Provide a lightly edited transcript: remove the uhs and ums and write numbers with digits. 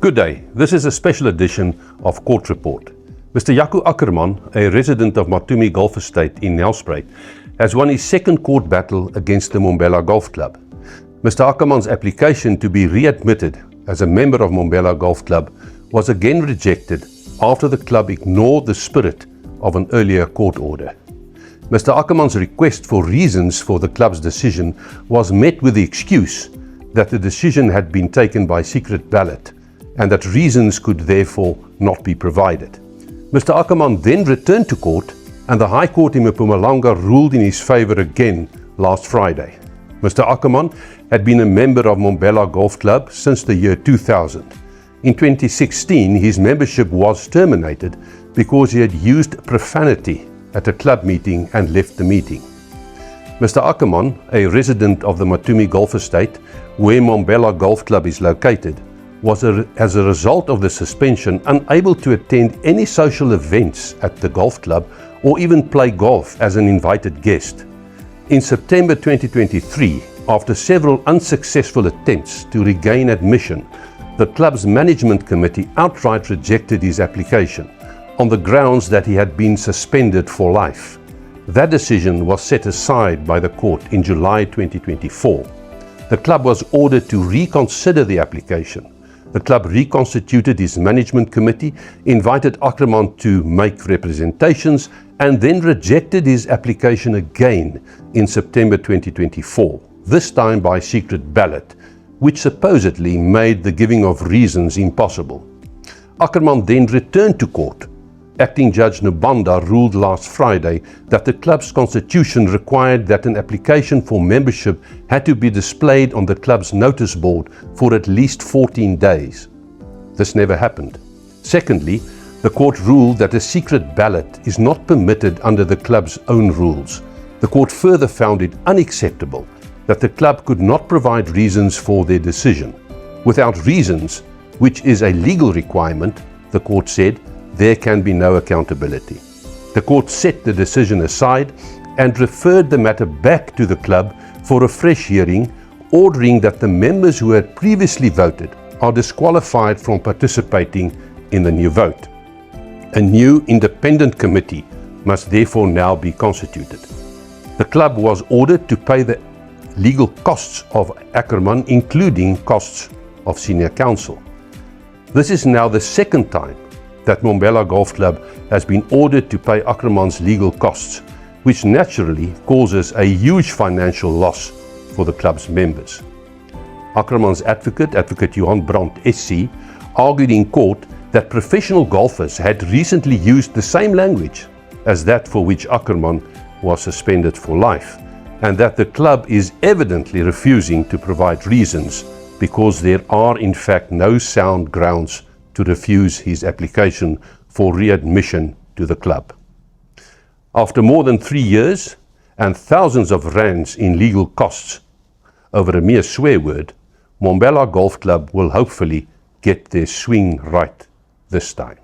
Good day. This is a special edition of Court Report. Mr. Jaco Ackerman, a resident of Matumi Golf Estate in Nelspruit, has won his second court battle against the Mbombela Golf Club. Mr. Ackerman's application to be readmitted as a member of Mbombela Golf Club was again rejected after the club ignored the spirit of an earlier court order. Mr. Ackerman's request for reasons for the club's decision was met with the excuse that the decision had been taken by secret ballot and that reasons could therefore not be provided. Mr. Ackerman then returned to court and the High Court in Mpumalanga ruled in his favour again last Friday. Mr. Ackerman had been a member of Mbombela Golf Club since the year 2000. In 2016, his membership was terminated because he had used profanity at a club meeting and left the meeting. Mr. Ackerman, a resident of the Matumi Golf Estate, where Mbombela Golf Club is located, was as a result of the suspension unable to attend any social events at the golf club or even play golf as an invited guest. In September 2023, after several unsuccessful attempts to regain admission, the club's management committee outright rejected his application on the grounds that he had been suspended for life. That decision was set aside by the court in July 2024. The club was ordered to reconsider the application. The club reconstituted his management committee, invited Ackerman to make representations, and then rejected his application again in September 2024, this time by secret ballot, which supposedly made the giving of reasons impossible. Ackerman then returned to court. Acting Judge Nubanda ruled last Friday that the club's constitution required that an application for membership had to be displayed on the club's notice board for at least 14 days. This never happened. Secondly, the court ruled that a secret ballot is not permitted under the club's own rules. The court further found it unacceptable that the club could not provide reasons for their decision. Without reasons, which is a legal requirement, the court said, there can be no accountability. The court set the decision aside and referred the matter back to the club for a fresh hearing, ordering that the members who had previously voted are disqualified from participating in the new vote. A new independent committee must therefore now be constituted. The club was ordered to pay the legal costs of Ackerman, including costs of senior counsel. This is now the second time that Mbombela Golf Club has been ordered to pay Ackerman's legal costs, which naturally causes a huge financial loss for the club's members. Ackerman's Advocate Johan Brandt SC, argued in court that professional golfers had recently used the same language as that for which Ackerman was suspended for life, and that the club is evidently refusing to provide reasons because there are in fact no sound grounds to refuse his application for readmission to the club. After more than 3 years and thousands of rands in legal costs over a mere swear word, Mbombela Golf Club will hopefully get their swing right this time.